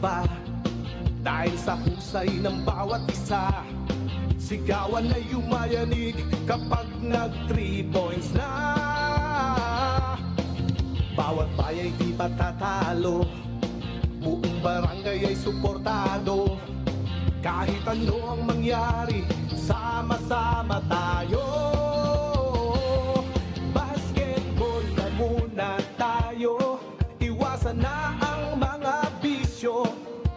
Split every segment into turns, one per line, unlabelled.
nakakakaba dahil sa husay ng bawat isa. Sigawan ay yumayanig kapag nag 3 points na. Bawat bayay di patatalo, buong barangay ay suportado. Kahit ano ang mangyari, sama-sama tayo. Basketball na muna tayo, iwasan na ang mga bisyo.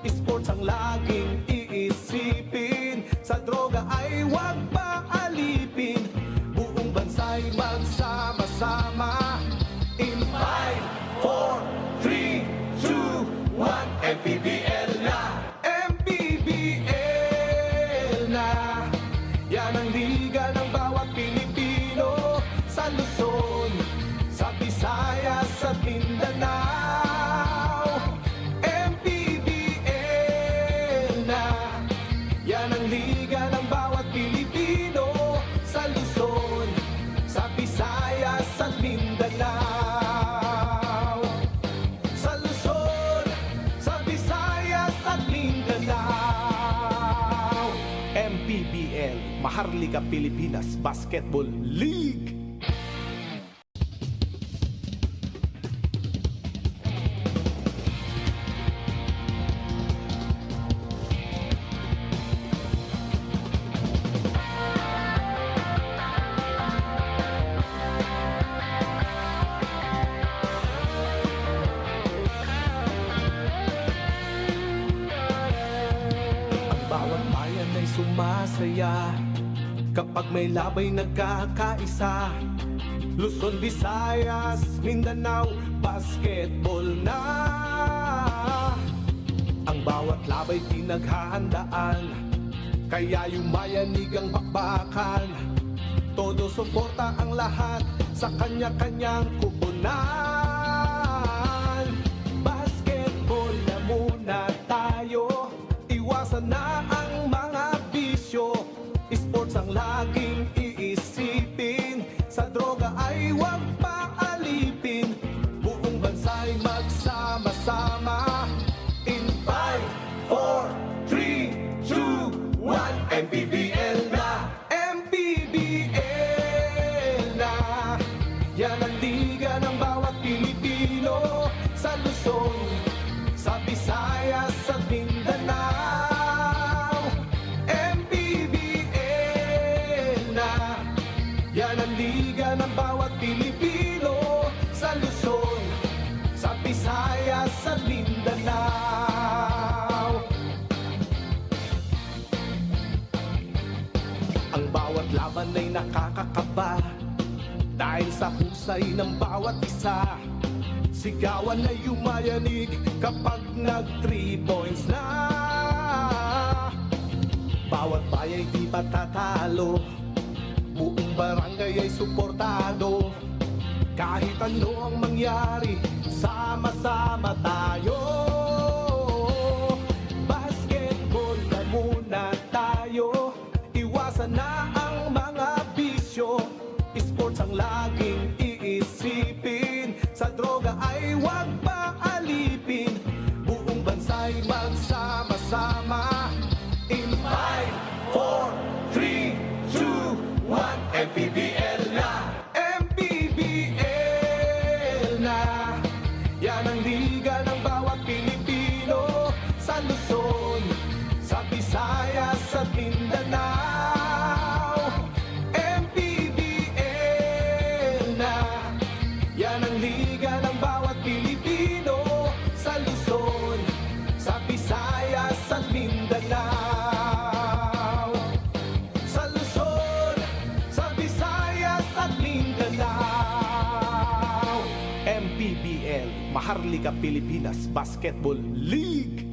Sports ang laging iisipin, sa droga ay huwag paalipin. Buong bansa'y magsama-sama. In 5, 4, 3, 2, 1, MPBL na! MPBL na! Yan ang liga ng bawat Pilipino, sa Luzon, sa Visayas at Mindanao. MPBL na! Yan ang liga ng bawat Pilipino, sa Luzon, sa Visayas at Mindanao. MPBL, Maharlika Pilipinas Basketball League. Bawat bayan ay sumasaya kapag may labay nagkakaisa. Luzon, Visayas, Mindanao, basketball na. Ang bawat labay pinaghahandaan, kaya yumayanig ang bakbakan. Todo suporta ang lahat sa kanya-kanyang kupunan. Basketball na muna tayo, iwasan na ang mga bisyo. Sports ang laging iisipin, sa droga ay huwag paalipin. Buong bansa'y magsama-sama. In 5, 4, 3, 2, 1, MPBL na! MPBL na! Yan ang liga ng bawat Pilipino, sa Luzon, sa Visayas at Mindanao. Yan ang liga ng bawat Pilipino, sa Luzon, sa Visayas at Mindanao. Ang bawat laban ay nakakakaba dahil sa husay ng bawat isa. Sigawan ay yumayanig kapag nag 3 points na. Bawat bayay di patatalo, buong barangay ay suportado. Kahit ano ang mangyari, sama-sama tayo. Basketball na muna tayo, iwasan na ang mga bisyo. Sports ang laging iisipin, sa droga ay huwag paalipin. Buong bansa'y magsama-sama. In 5, 4, 3, 2, 1, MPBL na! MPBL na! Yan ang liga ng bawat Pilipino, sa Luzon, sa Visayas at Mindanao. MPBL na! Yan ang liga ng bawat Pilipino, sa Luzon, sa Visayas at Mindanao. MPBL, Maharlika Pilipinas Basketball League.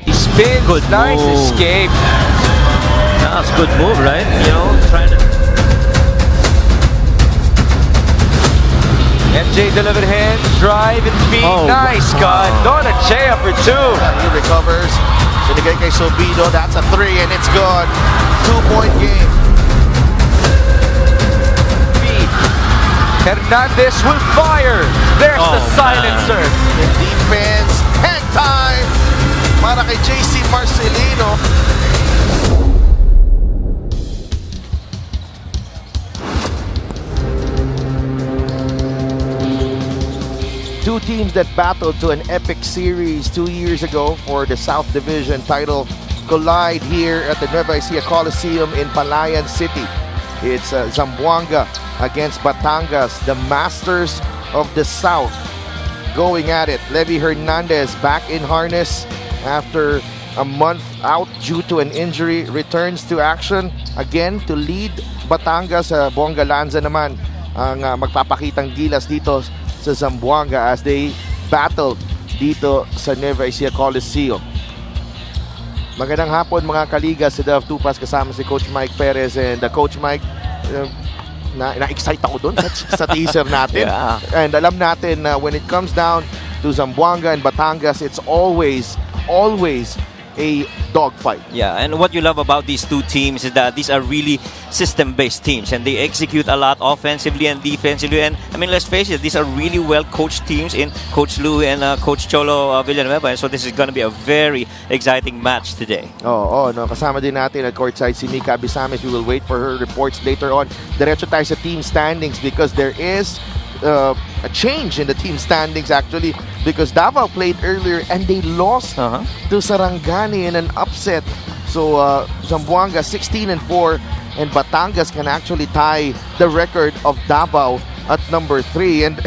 Spins,
good
nice
move.
escape.
That's a good move, right?
You know, trying to... MJ delivered hand, drive and feed.
Oh,
nice cut. Donna Chea for 2.
He recovers. Binigay kay Sobido. That's a 3 and it's good. 2-point game.
Hernandez will fire. There's the silencer.
The defense, hang time para kay JC Marcelino.
Two teams that battled to an epic series 2 years ago for the South Division title collide here at the Nueva Ecija Coliseum in Palayan City. It's Zamboanga against Batangas, the masters of the South, going at it. Levi Hernandez back in harness after a month out due to an injury, returns to action again to lead Batangas. Bonga Lanza naman ang magpapakitang gilas dito sa Zamboanga as they battle dito sa Nueva Ecija Coliseum. Magandang hapon mga kaliga, si Dev Tupas kasama si Coach Mike Perez. And Coach Mike, na-excite ako doon sa teaser natin.
Yeah.
And alam natin na when it comes down to Zamboanga and Batangas, it's always a dogfight.
Yeah, and what you love about these two teams is that these are really system-based teams, and they execute a lot offensively and defensively. And I mean, let's face it, these are really well-coached teams in Coach Lou and Coach Cholo Villanueva. And so this is going to be a very exciting match today.
No, kasama din natin at courtside si Mika Abisames. We will wait for her reports later on. Diretso tayo sa team standings because there is a change in the team standings actually, because Davao played earlier and they lost to Sarangani in an upset. So Zamboanga 16-4 and Batangas can actually tie the record of Davao at number 3. And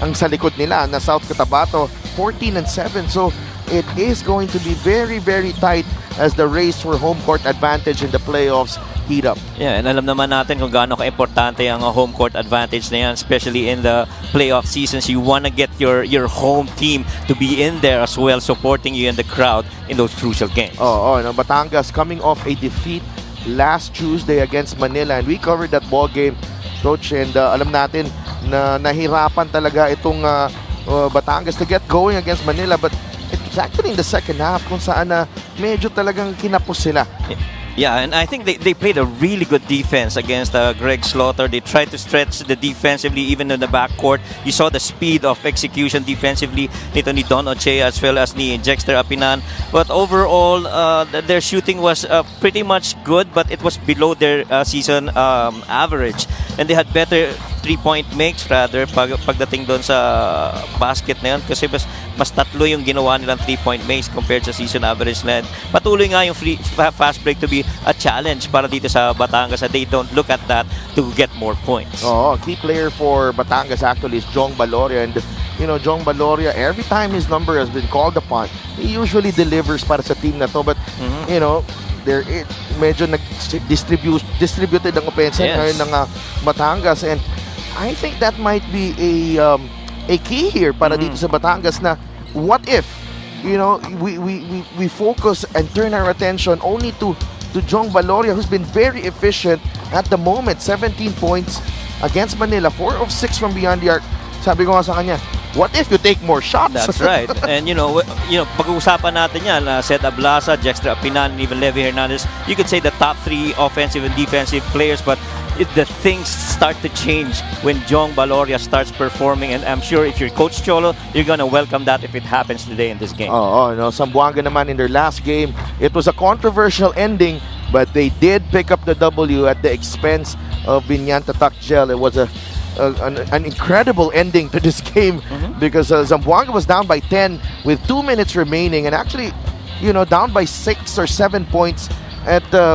ang sa likod nila na South Cotabato 14-7. So it is going to be very, very tight as the race for home court advantage in the playoffs heat up.
Yeah, and alam naman natin kung gaano ka-importante ang home court advantage na yan, especially in the playoff seasons. You want to get your home team to be in there as well, supporting you in the crowd in those crucial games.
Batangas coming off a defeat last Tuesday against Manila, and we covered that ball game, Coach, and alam natin na nahirapan talaga itong Batangas to get going against Manila, but it was actually in the second half kung saan medyo talagang kinapos sila.
Yeah, and I think they played a really good defense against Greg Slaughter. They tried to stretch the defensively, even in the backcourt. You saw the speed of execution defensively nito ni Don Ochea as well as ni Jexter Apinan. But overall, their shooting was pretty much good, but it was below their season average. And they had better three-point makes rather pagdating doon sa basket na yun, kasi mas tatlo yung ginawa nilang three-point makes compared sa season average na yun. Patuloy nga yung fast break to be a challenge para dito sa Batangas, and they don't look at that to get more points.
Key player for Batangas actually is Jong Baloria, and Jong Baloria, every time his number has been called upon, he usually delivers para sa team na to, but there medyo distributed ang offense ngayon ng Batangas, and I think that might be a key here para dito sa Batangas na what if we focus and turn our attention only to Jong Baloria, who's been very efficient at the moment. 17 points against Manila, 4 of 6 from beyond the arc. Sabi ko nga sa kanya, what if you take more shots?
That's right. And pag-uusapan natin yan, Seth Ablasa, Jexter Apinan, and even Levi Hernandez, you could say the top 3 offensive and defensive players, but the things start to change when Jong Baloria starts performing, and I'm sure if you're Coach Cholo, you're gonna welcome that if it happens today in this game.
Zamboanga naman in their last game, it was a controversial ending, but they did pick up the W at the expense of Binyanta Takjel. It was an incredible ending to this game because Zamboanga was down by 10 with 2 minutes remaining, and actually, down by 6 or 7 points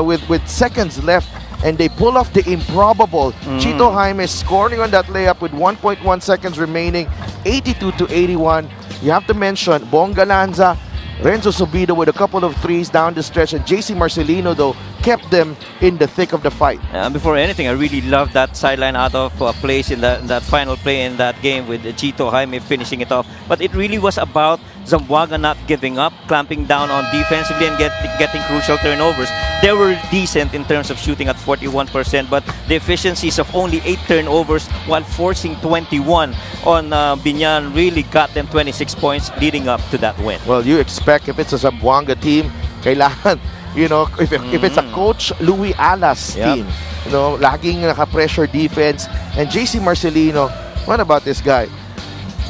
with seconds left. And they pull off the improbable. Chito Jaime scoring on that layup with 1.1 seconds remaining, 82-81. You have to mention Bonga Lanza, Renzo Subido with a couple of threes down the stretch, and JC Marcelino, though, kept them in the thick of the fight.
Before anything, I really love that sideline out of place in that final play in that game with Chito Jaime finishing it off. But it really was about Zamboanga not giving up, clamping down on defensively and getting crucial turnovers. They were decent in terms of shooting at 41%, but the efficiencies of only 8 turnovers while forcing 21 on Binyan really got them 26 points leading up to that win.
Well, you expect if it's a Zamboanga team, kailangan You know, if it's a coach Louis Alas team, you know, laging naka-pressure defense. And JC Marcelino, what about this guy?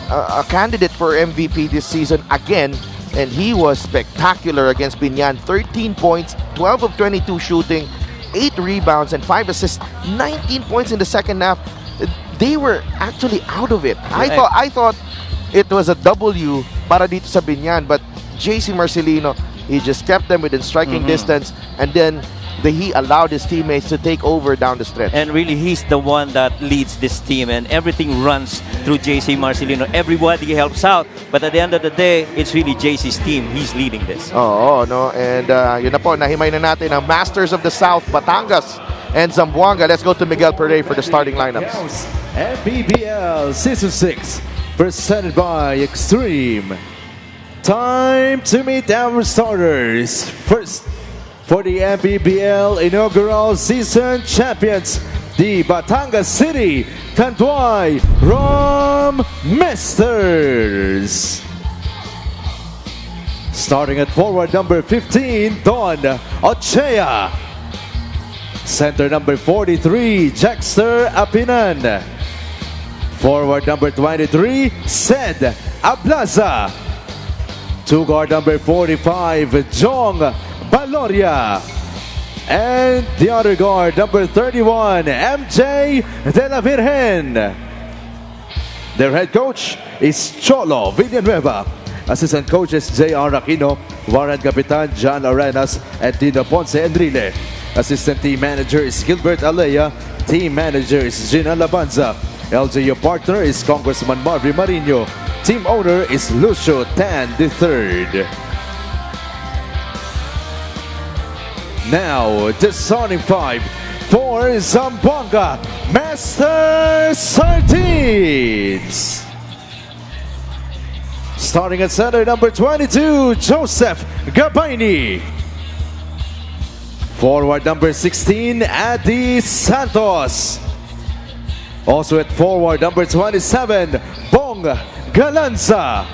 A candidate for MVP this season again, and he was spectacular against Binyan. 13 points, 12 of 22 shooting, 8 rebounds, and 5 assists. 19 points in the second half. They were actually out of it. I thought it was a W para dito sa Binyan, but JC Marcelino, he just kept them within striking distance, and then he allowed his teammates to take over down the stretch.
And really, he's the one that leads this team, and everything runs through JC Marcelino. Everybody helps out, but at the end of the day, it's really JC's team. He's leading this.
Oo, no? And yun na po, nahimay na natin ang Masters of the South, Batangas and Zamboanga. Let's go to Miguel Pere for the starting lineups.
MPBL Season 6, presented by Extreme. Time to meet our starters. First, for the MPBL inaugural season champions, the Batangas City Tanduay Rom Masters. Starting at forward number 15, Don Ochea. Center number 43, Jackster Apinan. Forward number 23, Sed Ablaza. Two guard number 45, Jong Baloria. And the other guard, number 31, MJ De La Virgen. Their head coach is Cholo Villanueva. Assistant coaches J.R. Aquino, Warren Capitan John Arenas, and Tino Ponce Enrile. Assistant team manager is Gilbert Alea. Team manager is Gina Labanza. LGU partner is Congressman Marvin Marino. Team owner is Lucio Tan III. Now, the starting five for Zamboanga Master 13s. Starting at center, number 22, Joseph Gabaini. Forward number 16, Adi Santos. Also at forward number 27, Bong Galanza.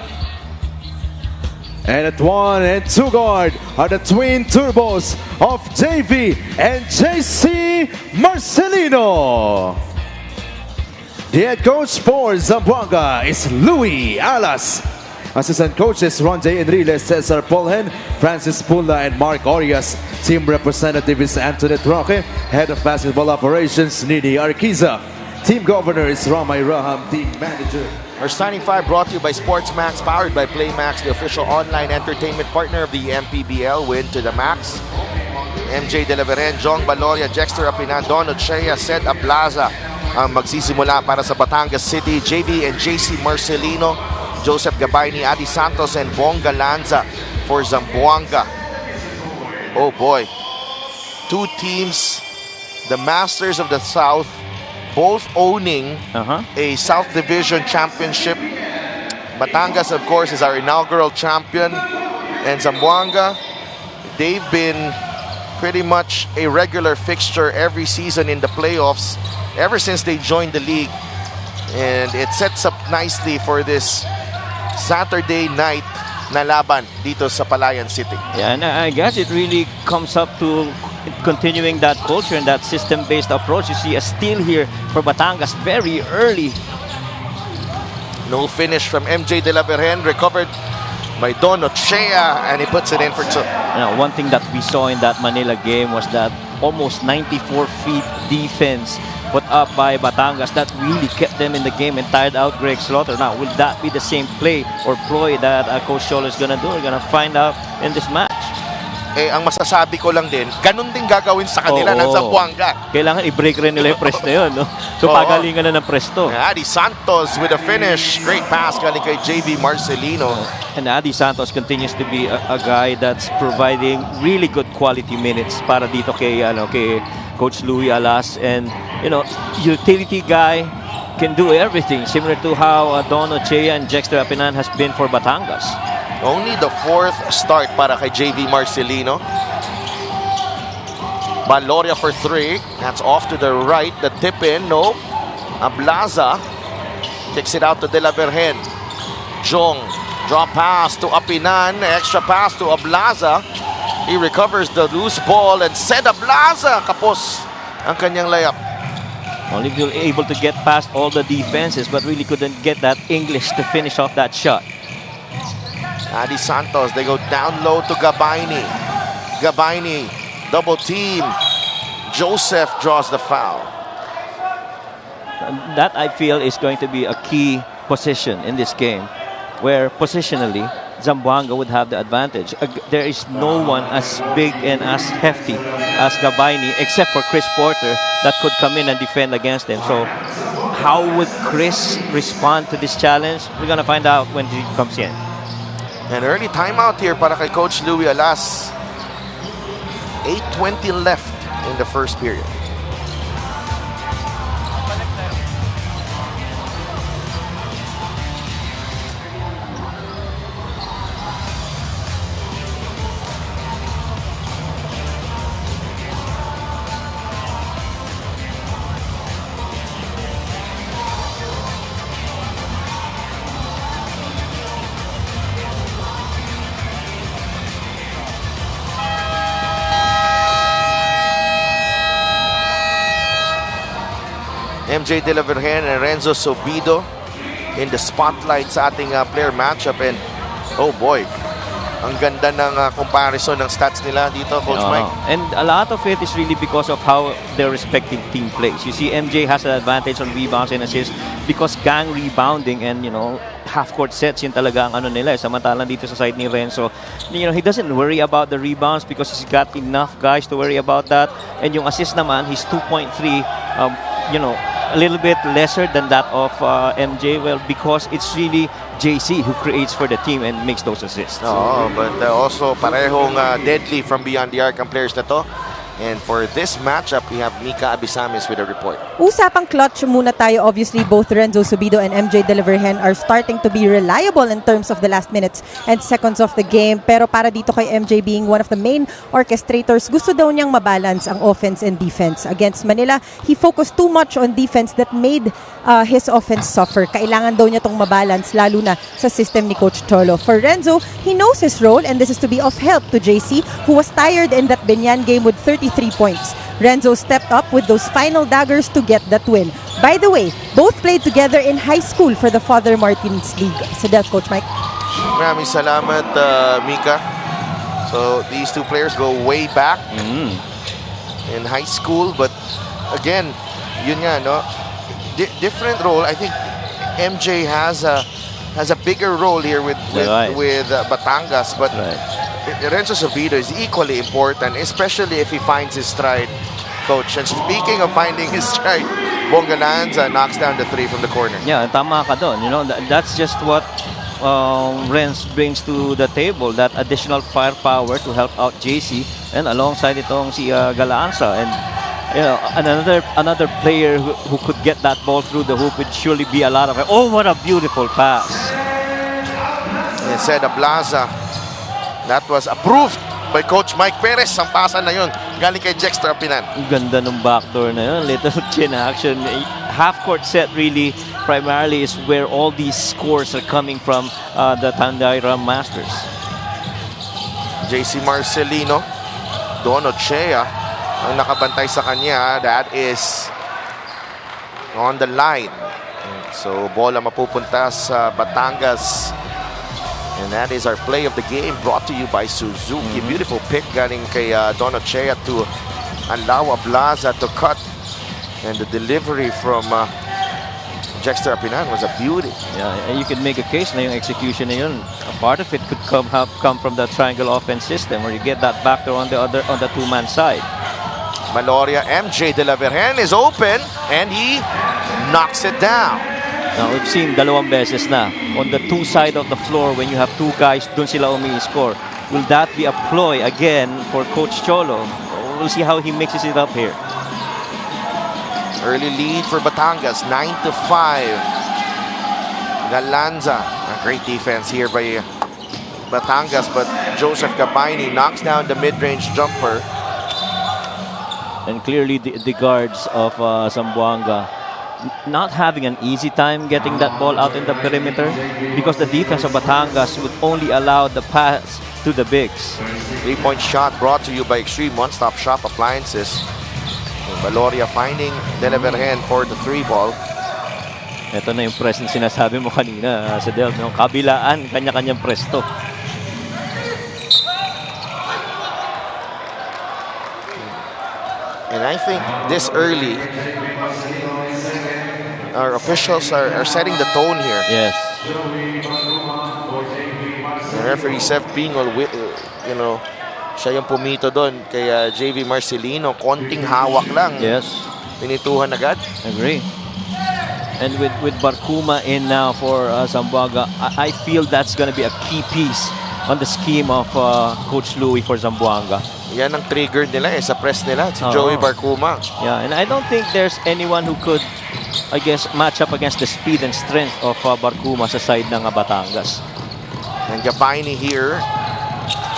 And at 1 and 2 guard are the twin turbos of JV and JC Marcelino. The head coach for Zamboanga is Louis Alas. Assistant coaches Ronde Enrile, Cesar Polhen, Francis Pula, and Mark Orias. Team representative is Antoinette Roque. Head of basketball operations, Nini Arquiza. Team governor is Ramay Raham. Team manager.
Our starting five brought to you by SportsMax, powered by PlayMax, the official online entertainment partner of the MPBL. Win to the max. MJ De La Virgen, Jong Baloria, Jexter Apinan, Don Ochea, Sed Ablaza ang magsisimula para sa Batangas City. JV and JC Marcelino, Joseph Gabaini, Adi Santos, and Bong Galanza for Zamboanga. Oh boy. Two teams, the Masters of the South, both owning a South Division championship. Batangas, of course, is our inaugural champion. And Zamboanga, they've been pretty much a regular fixture every season in the playoffs ever since they joined the league. And it sets up nicely for this Saturday night na laban dito sa Palayan City.
Yeah, and I guess it really comes up to continuing that culture and that system-based approach. You see a steal here for Batangas very early.
No finish from MJ De La Virgen, recovered by Don Ochea, and he puts it in for two.
Now, one thing that we saw in that Manila game was that almost 94 feet defense put up by Batangas that really kept them in the game and tired out Greg Slaughter. Now, will that be the same play or ploy that Coach Cholo is gonna do? We're gonna find out in this match.
Eh, ang masasabi ko lang din, ganun din gagawin sa kanila ng Zamboanga.
Kailangan i-break rin nila yung press na yun, no? So, pagalingan na ng press to.
Adi Santos with a finish. Great pass galing kay JV Marcelino.
And Adi Santos continues to be a guy that's providing really good quality minutes para dito kay Coach Louis Alas. And, you know, utility guy can do everything, similar to how Don Ochea and Jexter Apinan has been for Batangas.
Only the fourth start para kay JV Marcelino. Baloria for three. That's off to the right. The tip in. No. Ablaza kicks it out to De La Virgen. Jong. Draw pass to Apinan. Extra pass to Ablaza. He recovers the loose ball and Seda Blaza kapos ang kanyang layup.
Only able to get past all the defenses, but really couldn't get that English to finish off that shot.
Adi Santos, they go down low to Gabaini. Gabaini, double team. Joseph draws the foul.
That, I feel, is going to be a key position in this game, where positionally, Zamboanga would have the advantage. There is no one as big and as hefty as Gabaini, except for Chris Porter, that could come in and defend against him. So how would Chris respond to this challenge? We're going to find out when he comes in.
An early timeout here para kay Coach Louis Alas. 8:20 left in the first period. MJ De La Virgen and Renzo Sobido in the spotlight sa ating player matchup. And oh boy, ang ganda ng comparison ng stats nila dito, Coach Mike.
And a lot of it is really because of how their respective team plays. You see, MJ has an advantage on rebounds and assists because gang rebounding and, you know, half-court sets yun talaga ang ano nila. Samantalang dito sa side ni Renzo, you know, he doesn't worry about the rebounds because he's got enough guys to worry about that. And yung assist naman, he's 2.3, you know, a little bit lesser than that of MJ. Well, because it's really JC who creates for the team and makes those assists.
Oh, but also parehong deadly from beyond the arc ang players na to. And for this matchup, we have Mika Abisamis with a report.
Usapang clutch muna tayo. Obviously, both Renzo Subido and MJ De La Virgen are starting to be reliable in terms of the last minutes and seconds of the game. Pero para dito kay MJ being one of the main orchestrators, gusto daw niyang mabalance ang offense and defense. Against Manila, he focused too much on defense that made his offense suffer. Kailangan daw niya tong mabalance, lalo na sa system ni Coach Cholo. For Renzo, he knows his role and this is to be of help to JC, who was tired in that Binyan game with 33 points. Renzo stepped up with those final daggers to get that win. By the way, both played together in high school for the Father Martins League. So that's Coach Mike.
Maraming salamat, Mika. So these two players go way back in high school. But again, yun nga, no? Different role. I think MJ has a bigger role here with Batangas, but Renzo Sobido is equally important, especially if he finds his stride, Coach. And speaking of finding his stride, Bonga Lanza knocks down the three from the corner.
Yeah, tama ka doon. You know, that's just what Renz brings to the table, that additional firepower to help out JC, and alongside itong si Galaanza. And you know, another player who could get that ball through the hoop would surely be a lot of it. Oh, what a beautiful pass.
And said Blaza, that was approved by Coach Mike Perez. Ang pasa na yun, galing kay Jexter Apinan.
Ang ganda ng backdoor na yun. Little chin action. Half-court set really primarily is where all these scores are coming from the Tandaira Masters.
JC Marcelino, Don Ochea ang nakabantay sa kanya. That is on the line. So bola mapupunta sa Batangas. And that is our play of the game, brought to you by Suzuki. Beautiful pick galing kay Don Ochea to allow Blaza to cut. And the delivery from Jexter Apinan was a beauty.
Yeah, and you can make a case na yung execution na yun. A part of it could come from the triangle offense system, where you get that backdoor on the two-man side.
Maloria, MJ De La Virgen is open, and he knocks it down.
Now, we've seen dalawang beses na on the two side of the floor when you have two guys, dun sila umi-score. Will that be a ploy again for Coach Cholo? We'll see how he mixes it up here.
Early lead for Batangas, 9-5. Galanza, a great defense here by Batangas, but Joseph Gabaini knocks down the mid-range jumper.
And clearly the guards of Zamboanga not having an easy time getting that ball out in the perimeter because the defense of Batangas would only allow the pass to the bigs.
3-point shot brought to you by Extreme One-Stop Shop Appliances. Valoria finding Delevergen for the 3-ball.
Ito na yung press na sinasabi mo kanina sa Del. No? Kabilaan, kanya-kanyang presto.
And I think this early, our officials are setting the tone here.
Yes.
The referee Seth Pingol, you know, siya yung pumito doon kay JV Marcelino. Konting hawak lang.
Yes.
Pinituhan agad.
Agree. And with Barkuma in now for Zamboanga, I feel that's going to be a key piece on the scheme of Coach Louie for Zamboanga.
Yan ang trigger nila sa press nila, si Joey Barkuma.
Yeah, and I don't think there's anyone who could, I guess, match up against the speed and strength of Barkuma sa side ng Batangas.
And Gabaini here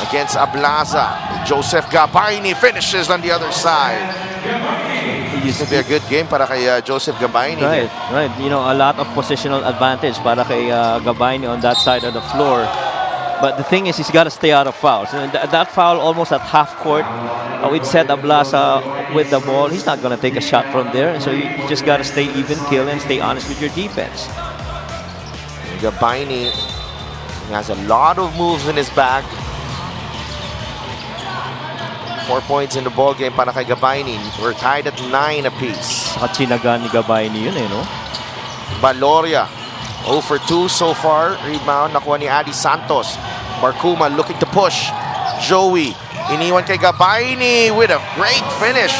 against Ablaza. Joseph Gabaini finishes on the other side. This will be a good game para kay Joseph Gabaini.
Right, right. You know, a lot of positional advantage para kay Gabaini on that side of the floor. But the thing is, he's got to stay out of fouls. And that foul almost at half court, with Seth Ablaza with the ball, he's not going to take a shot from there. So you just got to stay even, kill, and stay honest with your defense.
Gabaini has a lot of moves in his bag. 4 points in the ball game para kay Gabaini. We're tied at 9 apiece.
Katsinagan ni Gabaini yun no?
Valoria 0 for 2 so far. Rebound nakuha ni Adi Santos. Barkuma looking to push. Joey iniwan kay Gabaini with a great finish.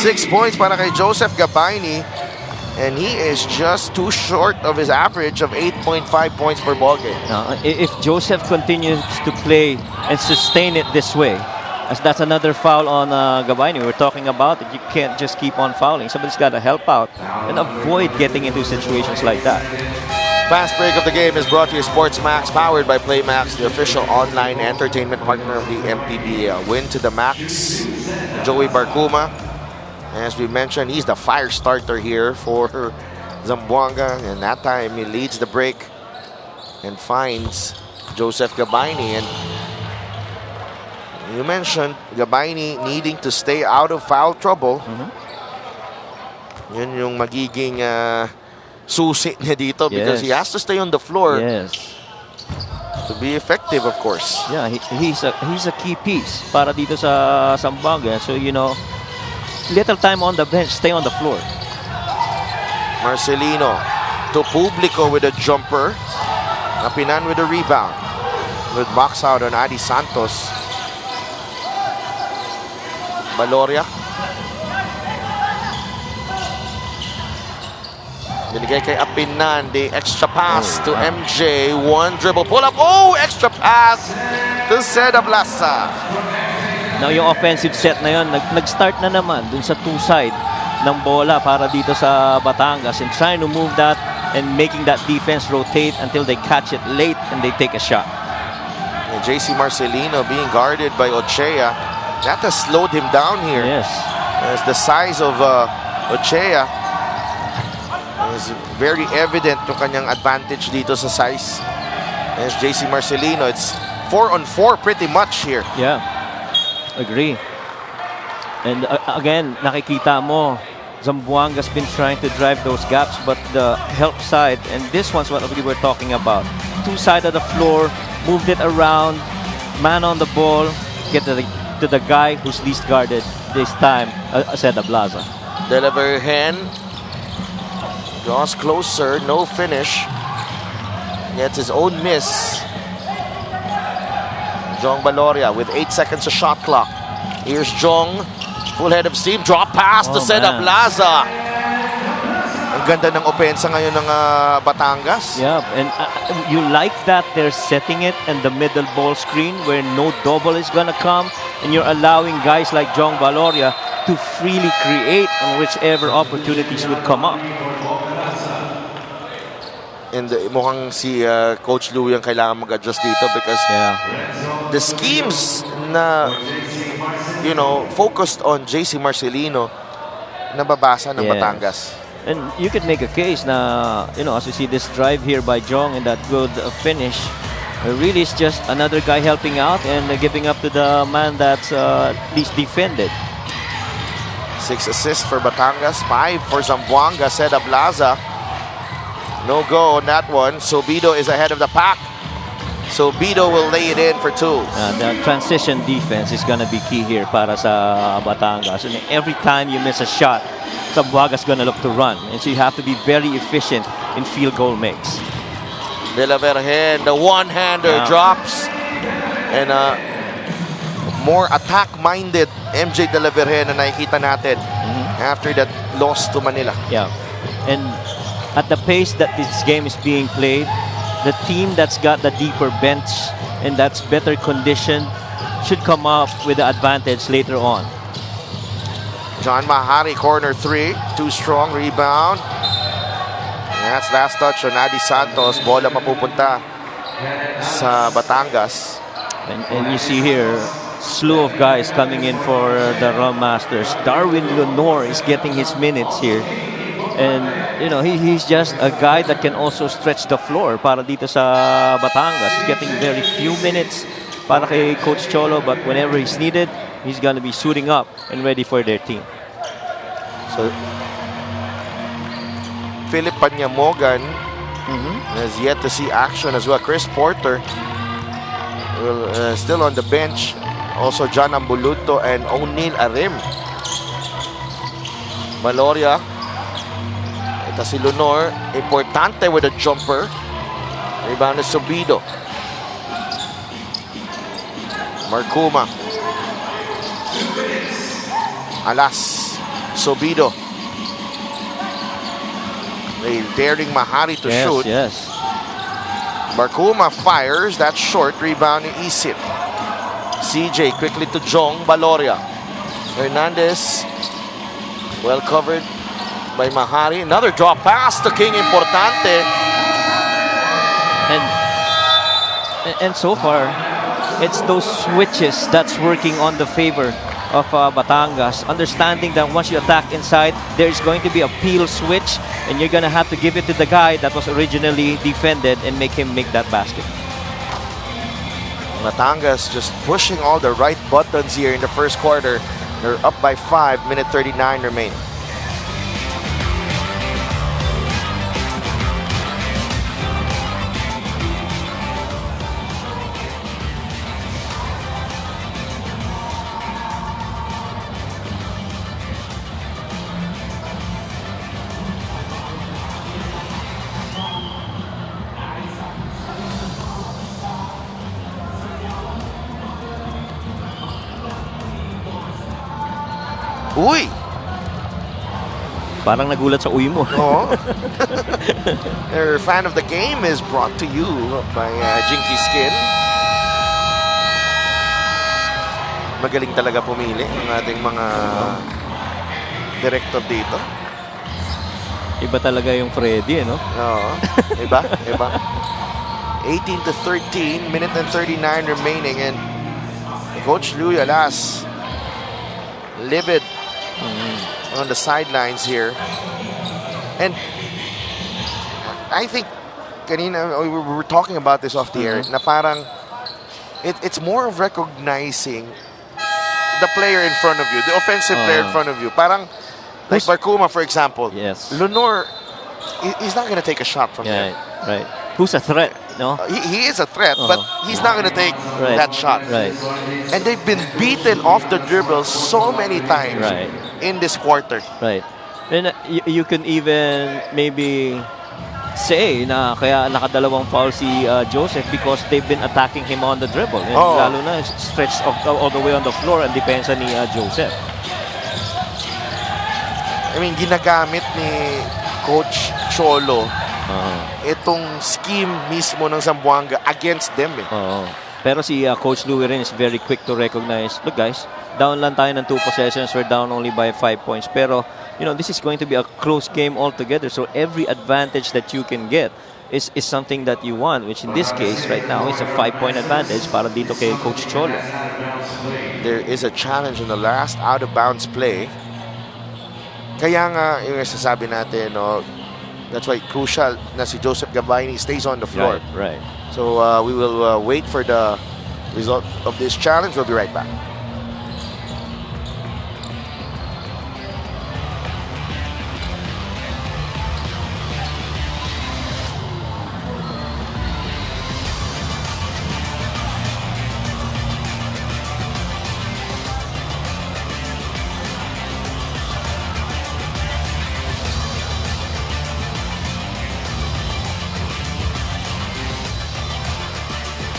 6 points para kay Joseph Gabaini. And he is just too short of his average of 8.5 points per ball game.
If Joseph continues to play and sustain it this way, as that's another foul on Gabaini. We're talking about it. You can't just keep on fouling. Somebody's got to help out and avoid getting into situations like that.
Fast break of the game is brought to you Sports Max, powered by PlayMax, the official online entertainment partner of the MPBL. Win to the max. Joey Barkuma, as we mentioned, he's the fire starter here for Zamboanga, and that time he leads the break and finds Joseph Gabaini. And you mentioned Gabaini needing to stay out of foul trouble. Yun yung magiging susi niya dito because he has to stay on the floor to be effective, of course.
Yeah, he's a key piece para dito sa Zamboanga. So, you know, little time on the bench, stay on the floor.
Marcelino to Publico with a jumper. Apinan with a rebound. With box out on Adi Santos. Valoria. Binigay kay Apinan, the extra pass to MJ. One dribble, pull up. Oh, extra pass to Seda Blasa.
Now yung offensive set na yun, nag-start na naman dun sa two side ng bola para dito sa Batangas and trying to move that and making that defense rotate until they catch it late and they take a shot.
And JC Marcelino being guarded by Ochea. That has slowed him down here.
Yes.
As the size of Ochea is very evident yung kanyang advantage dito sa size. As JC Marcelino, it's 4-on-4 pretty much here.
Yeah, agree. And again, nakikita mo, Zamboanga's been trying to drive those gaps, but the help side, and this one's what we were talking about. Two sides of the floor, moved it around, man on the ball, get to the guy who's least guarded this time, Seda Blaza.
Delevergen draws closer, no finish. Gets his own miss. Jong Valoria with 8 seconds of shot clock. Here's Jong, full head of steam, drop pass to Seda Blaza. Ang ganda ng opensa ngayon ng Batangas.
Yeah, and you like that they're setting it in the middle ball screen where no double is gonna come, and you're allowing guys like Jong Valoria to freely create on whichever opportunities would come up.
And mukhang si Coach Louie ang kailangan mag-adjust dito because the schemes na, you know, focused on JC Marcelino nababasa ng Batangas.
And you could make a case na, as you see this drive here by Jong and that good finish, really is just another guy helping out and giving up to the man that's least defended.
6 assists for Batangas, 5 for Zamboanga, Seda Blaza. No go on that one. Sobido is ahead of the pack. Sobido will lay it in for 2.
The transition defense is gonna be key here para sa Batangas. And every time you miss a shot, Zamboanga's gonna look to run. And so you have to be very efficient in field goal makes.
De La Virgen, the one-hander drops. And more attack-minded MJ De La Virgen na nakikita natin after that loss to Manila.
Yeah. And at the pace that this game is being played, the team that's got the deeper bench and that's better conditioned should come up with the advantage later on.
John Mahari, corner 3. Too strong, rebound. That's last touch on Adi Santos. Bola mapupunta sa Batangas.
And you see here, slew of guys coming in for the Rum Masters. Darwin Leonor is getting his minutes here. And, he's just a guy that can also stretch the floor para dito sa Batangas. He's getting very few minutes para kay Coach Cholo, but whenever he's needed, he's gonna be suiting up and ready for their team.
So, Philip Panyamogan has yet to see action as well. Chris Porter will, still on the bench. Also, John Ambuluto and O'Neal Arim. Valoria. Ito si Lunor. Importante with a jumper. Rebound is Sobido. Marcuma. Alas. Sobido. They daring Mahari to shoot.
Yes.
Marcuma fires. That's short. Rebound ni Isip. CJ quickly to Jong. Valoria. Hernandez. Well covered by Mahari. Another drop pass to King. Importante.
And so far, it's those switches that's working on the favor of Batangas. Understanding that once you attack inside, there's going to be a peel switch, and you're going to have to give it to the guy that was originally defended and make him make that basket.
Batangas just pushing all the right buttons here in the first quarter. They're up by 5, minute 39 remaining. Uy!
Parang nagulat sa uy mo.
Oo. Their fan of the game is brought to you by Jinky Skin. Magaling talaga pumili ang ating mga director dito.
Iba talaga yung Freddy, no?
Oo. Iba. 18-13, minute and 39 remaining, and Coach Louie Alas livid on the sidelines here. And I think kanina we were talking about this off the air na parang it's more of recognizing the player in front of you, the offensive player in front of you. Parang like Barcuma, for example.
Yes.
Lenore, he's not going to take a shot from there.
Right. Who's a threat, no?
He is a threat, but he's not going to take that shot.
Right.
And they've been beaten off the dribble so many times in this quarter.
Right. And you can even maybe say na kaya nakadalawang foul si Joseph because they've been attacking him on the dribble. And lalo na stretched all the way on the floor ang depensa ni Joseph.
I mean, ginagamit ni Coach Cholo itong scheme mismo ng Zamboanga against them.
Pero si Coach Louie rin is very quick to recognize, look guys, down lang tayo ng 2 possessions, we're down only by 5 points. Pero, this is going to be a close game altogether. So every advantage that you can get is something that you want, which in this case, right now, is a 5-point advantage para dito kay Coach Cholo.
There is a challenge in the last out-of-bounds play. Kaya nga, yung sasabi natin, no, that's why crucial na si Joseph Gabayni stays on the floor.
Right.
So we will wait for the result of this challenge. We'll be right back.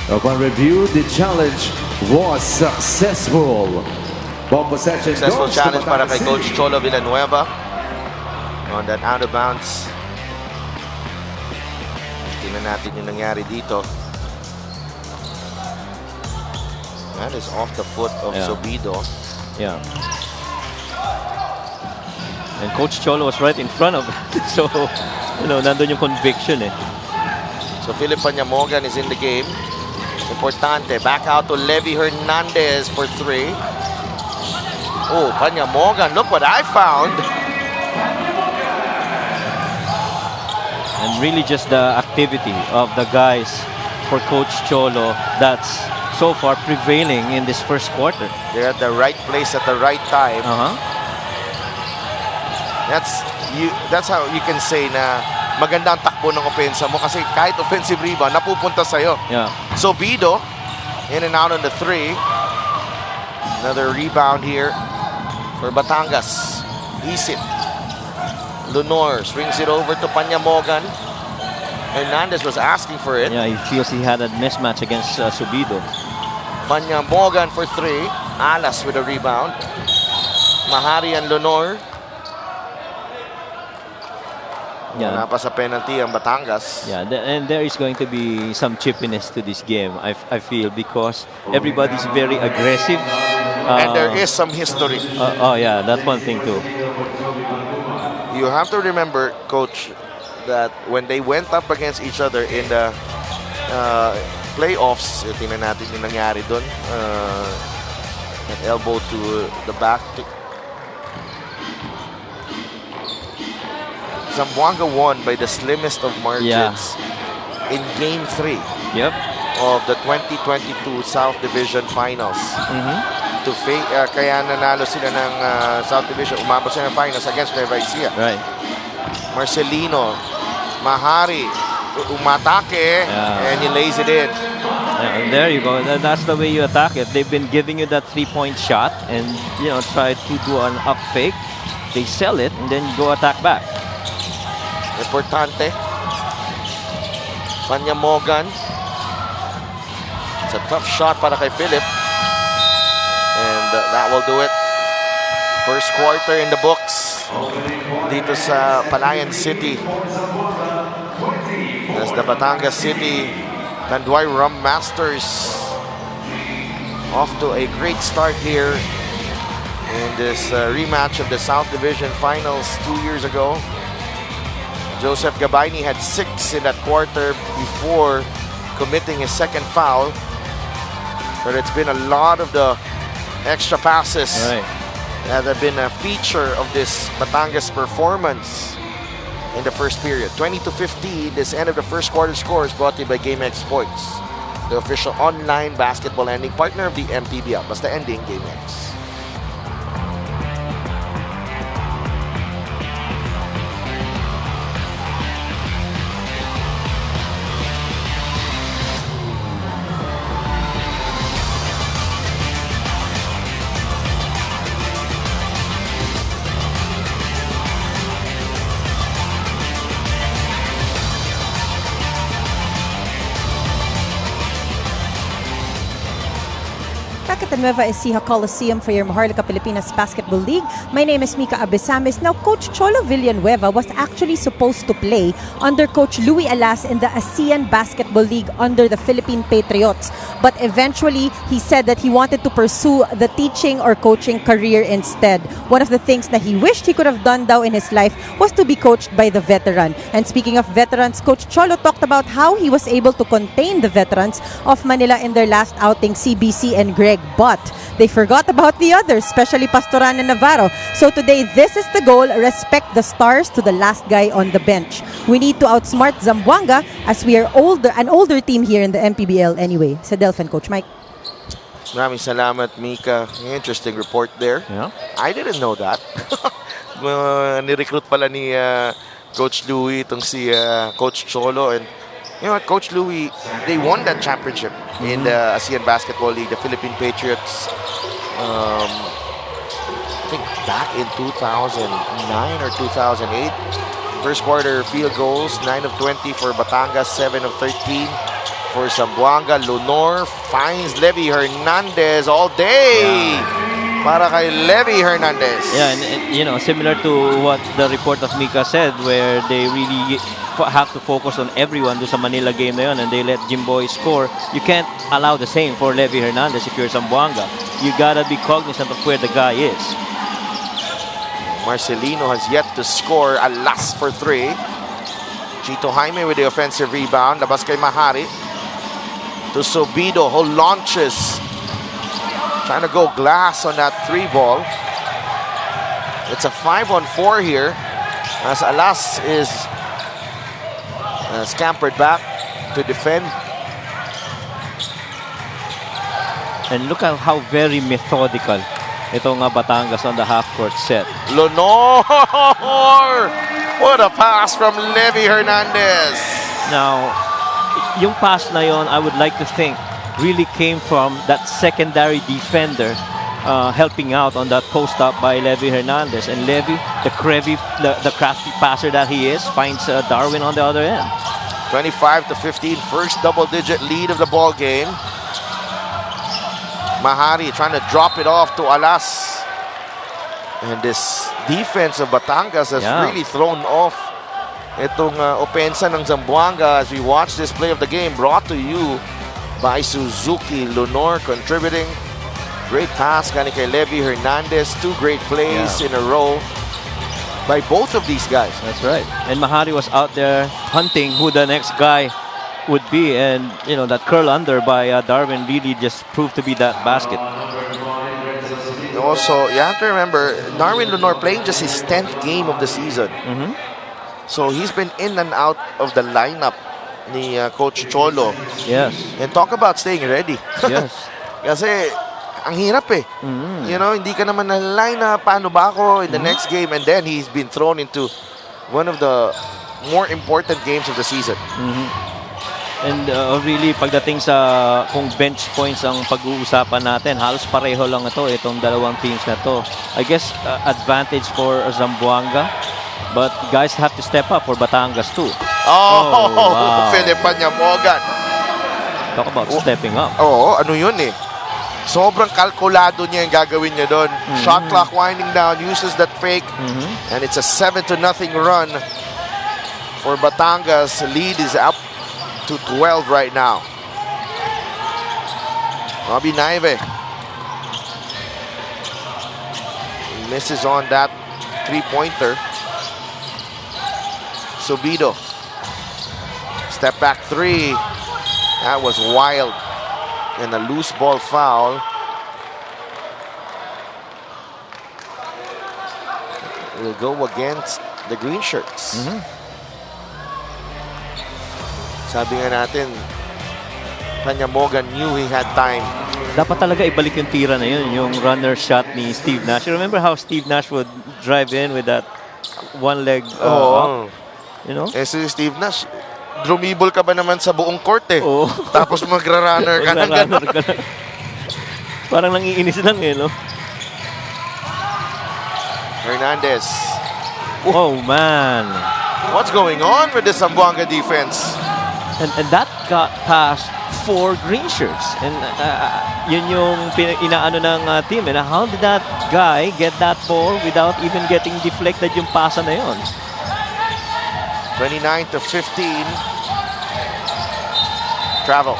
Upon review, the challenge was successful. Ball possession
Successful
goes to
challenge para
Batangas
kay Coach
City.
Cholo Villanueva on that out of bounds. Tingnan natin yung nangyari dito. That is off the foot of Sobido.
Yeah. And Coach Cholo was right in front of it. So, nandun yung conviction eh.
So Philip Panyamogan is in the game. Importante. Back out to Levy Hernandez for 3. Oh, Panyamogan. Look what I found.
And really just the activity of the guys for Coach Cholo that's so far prevailing in this first quarter.
They're at the right place at the right time. That's how you can say na maganda ang takbo ng opensa mo kasi kahit offensive rebound, napupunta sa'yo.
Yeah.
Sobido, in and out on the 3. Another rebound here for Batangas. Isip. Lunor swings it over to Panyamogan. Hernandez was asking for it.
Yeah, he feels he had a mismatch against Subido.
Panyamogan for 3. Alas with a rebound. Mahari and Lunor.
Yeah.
Wala pa sa penalty ang Batangas.
Yeah, and there is going to be some chippiness to this game, I feel, because everybody's very aggressive.
And there is some history.
Yeah, that's one thing too.
You have to remember, Coach, that when they went up against each other in the playoffs, tingnan natin yung nangyari doon. An elbow to the back. Zamboanga won by the slimmest of margins in Game 3 of the 2022 South Division Finals. Kaya nanalo sila ng South Division. Umabot sila ng Finals against Nueva Ecija.
Right.
Marcelino, Mahari, umatake, and he lays it in.
And there you go. That's the way you attack it. They've been giving you that three-point shot and, try to do an up fake. They sell it and then you go attack back.
Importante. Panyamogan. It's a tough shot para kay Philip. And that will do it. First quarter in the books. Dito sa Palayan City. As the Batangas City Tanduay Rum Masters off to a great start here in this rematch of the South Division Finals 2 years ago. Joseph Gabayni had 6 in that quarter before committing his second foul. But it's been a lot of the extra passes that have been a feature of this Batangas performance in the first period. 20-15, this end of the first quarter scores brought to you by GameX Sports, the official online basketball lending partner of the MPBL. Basta ending GameX.
Back at the Nueva Ecija Coliseum for your Maharlika Pilipinas Basketball League. My name is Mika Abesamis. Now, Coach Cholo Villanueva was actually supposed to play under Coach Louis Alas in the ASEAN Basketball League under the Philippine Patriots. But eventually, he said that he wanted to pursue the teaching or coaching career instead. One of the things that he wished he could have done in his life was to be coached by the veteran. And speaking of veterans, Coach Cholo talked about how he was able to contain the veterans of Manila in their last outing, CBC and Greg. But they forgot about the others, especially Pastoran and Navarro. So today, this is the goal, respect the stars to the last guy on the bench. We need to outsmart Zamboanga as we are an older team here in the MPBL anyway. Sa Delphin, Coach Mike.
Maraming salamat, Mika. Interesting report there.
Yeah.
I didn't know that. Ni-recruit pala ni Coach Louie itong si Coach Cholo. And you know what, Coach Louie, they won that championship in the ASEAN Basketball League, the Philippine Patriots. I think back in 2009 or 2008. First quarter field goals, 9 of 20 for Batangas, 7 of 13 for Zamboanga. Lunor finds Levy Hernandez all day. Para kay Levy Hernandez.
Yeah, and you know, similar to what the report of Mika said, where they really have to focus on everyone do sa Manila game na yun, and they let Jimboy score. You can't allow the same for Levy Hernandez if you're Zamboanga. You gotta be cognizant of where the guy is.
Marcelino has yet to score. Alas for 3. Chito Jaime with the offensive rebound. Labas kay Mahari. To Sobido, who launches. Trying to go glass on that 3 ball. It's a 5-on-4 here. As Alas is scampered back to defend.
And look at how very methodical itong Batangas on the half-court set.
Lenore! What a pass from Levy Hernandez.
Now, yung pass na yon, I would like to think, really came from that secondary defender helping out on that post-up by Levy Hernandez. And Levy, the crafty passer that he is, finds Darwin on the other end.
25-15, first double-digit lead of the ball game. Mahari trying to drop it off to Alas. And this defense of Batangas has really thrown off itong opensa ng Zamboanga as we watch this play of the game brought to you by Suzuki. Lunor contributing. Great pass galing kay Levy Hernandez. 2 great plays in a row by both of these guys.
That's right. And Mahari was out there hunting who the next guy would be, and you know, that curl under by Darwin really just proved to be that basket.
Also, you have to remember, Darwin Lunor playing just his 10th game of the season. So he's been in and out of the lineup ni Coach Cholo.
Yes.
And talk about staying ready.
Yes.
Kasi ang hirap eh. You know, hindi ka naman na-line up, paano ba ako in the next game? And then he's been thrown into one of the more important games of the season.
And really, pagdating sa kung bench points ang pag-uusapan natin, halos pareho lang itong dalawang teams na to. I guess advantage for Zamboanga, but guys have to step up for Batangas too.
Wow. Philip Panyamogan.
Talk about stepping up.
Oo, ano yun eh. Sobrang kalkulado niya yung gagawin niya doon. Shot clock winding down, uses that fake. And it's a 7-0 run for Batangas. Lead is up to 12 right now. Robbie Naive misses on that 3-pointer. Sobido, step back 3. That was wild. And a loose ball foul. Will go against the green shirts. Sabi nga natin, Panyamogan knew he had time.
Dapat talaga ibalik yung tira na yun, yung runner shot ni Steve Nash. You remember how Steve Nash would drive in with that one leg up? You know?
Eh si Steve Nash, drumibol ka ba naman sa buong court eh? Tapos magra-runner ka ng gano'n.
Parang nangiinis lang eh, no?
Hernandez.
Oh, man.
What's going on with the Zamboanga defense?
And that got past 4 green shirts. And yun yung inaano ng team. And how did that guy get that ball without even getting deflected yung pasa na yun?
29-15. Travel.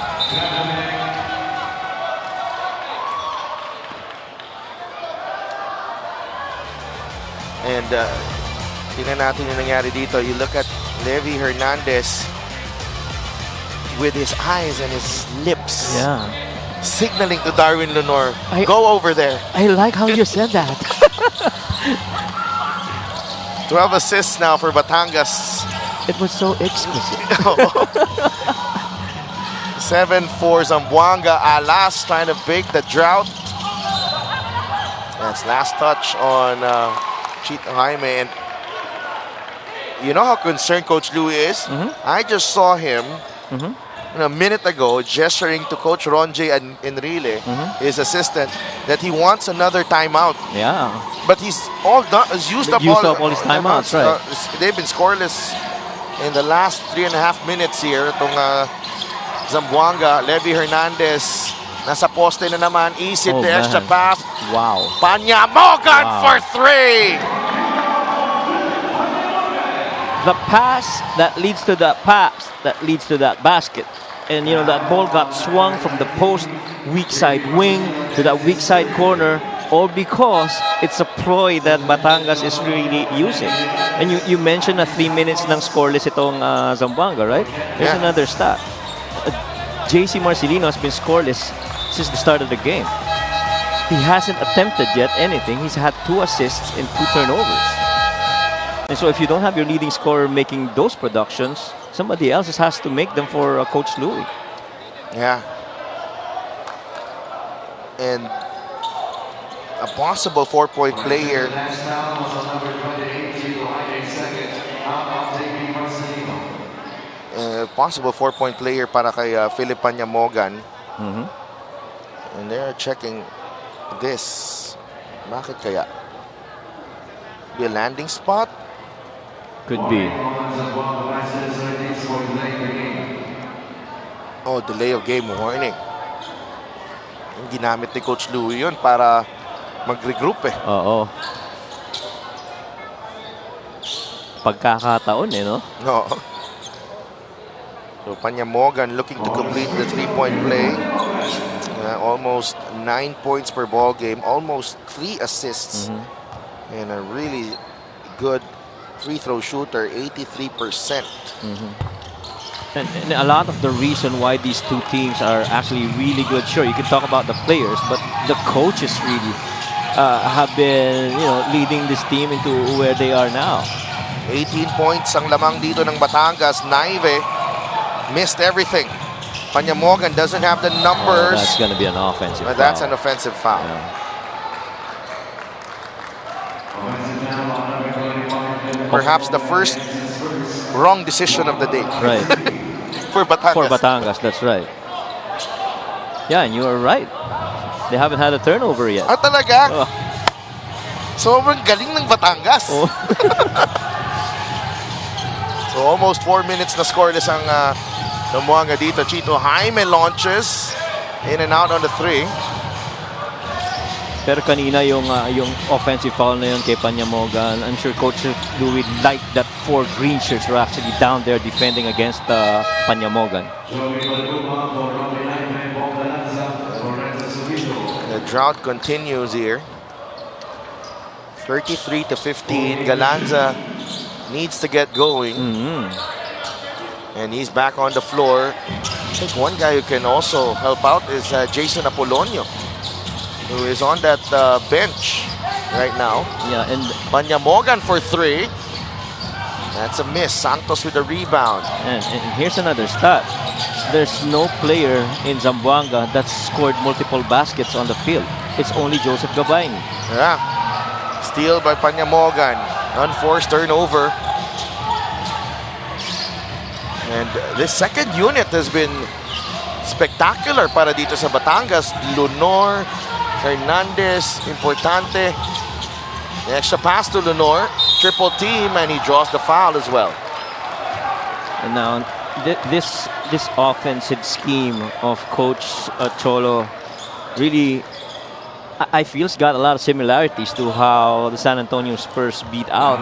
And tingnan natin yung nangyari dito. You look at Levy Hernandez with his eyes and his lips.
Yeah.
signaling to Darwin Lenore, go over there.
I like how you said that.
12 assists now for Batangas.
It was so exquisite.
7 for Zamboanga. Alas trying to break the drought. That's last touch on Chito Jaime. And you know how concerned Coach Louie is? I just saw him a minute ago gesturing to Coach Ronje and Enrile, his assistant, that he wants another timeout.
Yeah.
But he's all done. He's used up all
his timeouts, right?
They've been scoreless in the last 3.5 minutes here. Itong Zamboanga, Levy Hernandez, nasa poste na naman. Easy the extra pass.
Wow.
Panyamogan for 3.
The pass that leads to that pass that leads to that basket. And, you know, that ball got swung from the post, weak side wing to that weak side corner, all because it's a ploy that Batangas is really using. And you mentioned 3 minutes ng scoreless itong Zamboanga, right? There's another stat. JC Marcelino has been scoreless since the start of the game. He hasn't attempted yet anything. He's had 2 assists and 2 turnovers. And so if you don't have your leading scorer making those productions, somebody else has to make them for Coach Louie.
Yeah. And a possible 4-point play here. Possible 4-point play here para kay Philip Panyamogan. And they're checking this. Bakit kaya? Be a landing spot?
Could be.
Oh, delay of game warning. Ginamit ni Coach Louie yun para mag-regroup eh.
Oo. Pagkakataon eh, no?
No. So Panyamogan looking to complete the 3-point play. Almost 9 points per ball game. Almost 3 assists. And a really good free throw shooter, 83%.
And a lot of the reason why these two teams are actually really good, sure, you can talk about the players, but the coaches really have been, you know, leading this team into where they are now.
18 points ang lamang dito ng Batangas. Naive missed everything. Panyamogan doesn't have the numbers.
That's going to be an offensive foul.
That's an offensive foul.
Yeah.
Perhaps the first wrong decision of the day.
Right.
For Batangas.
For Batangas, that's right. Yeah, and you are right. They haven't had a turnover yet.
Ah, talaga? Sobrang galing ng Batangas.
Oh.
So almost 4 minutes na scoreless ang Zamboanga dito. Chito Jaime launches in and out on the 3.
Pero kanina yung offensive foul na yun kay Panyamogan, I'm sure Coach Louie liked that 4 green shirts were actually down there defending against Panyamogan.
The drought continues here. 33-15. Galanza needs to get going. And he's back on the floor. I think one guy who can also help out is Jason Apolonio, who is on that bench right now.
Yeah, and
Panyamogan for 3. That's a miss. Santos with a rebound.
and here's another stat. There's no player in Zamboanga that's scored multiple baskets on the field. It's only Joseph Gabain.
Yeah. Steal by Panyamogan. Unforced turnover. And this second unit has been spectacular para dito sa Batangas. Lunor, Hernandez, importante. The extra pass to Lunor. Triple team, and he draws the foul as well.
And now this offensive scheme of Coach Cholo really, I feel, it's got a lot of similarities to how the San Antonio Spurs beat out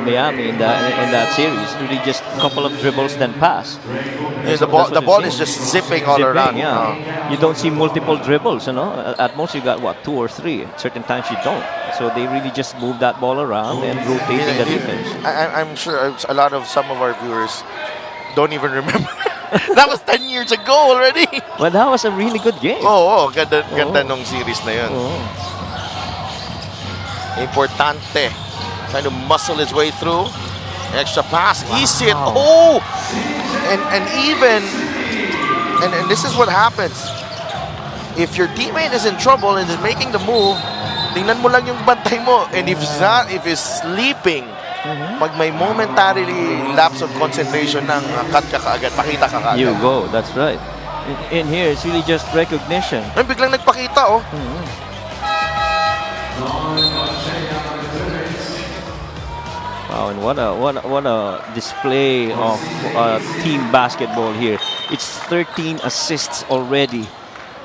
Miami in that series. Really just a couple of dribbles then pass.
Yeah, the ball is just zipping all around.
Yeah. You don't see multiple dribbles, you know. At most you got, what, 2 or 3. Certain times you don't. So they really just move that ball around and rotating the defense.
I'm sure some of our viewers don't even remember That was 10 years ago already.
Well, that was a really good game.
Oo, ganda nung series na yun.
Oh.
Importante. Trying to muscle his way through. Extra pass. Easy it. Oh! And this is what happens. If your teammate is in trouble and is making the move, tingnan mo lang yung bantay mo. And if he's sleeping, pag may momentarily lapse of concentration ng cut ka kaagad, pakita ka kaagad.
You go, that's right. In here, it's really just recognition.
Ay, biglang nagpakita, oh.
Wow, and what a display of team basketball here. It's 13 assists already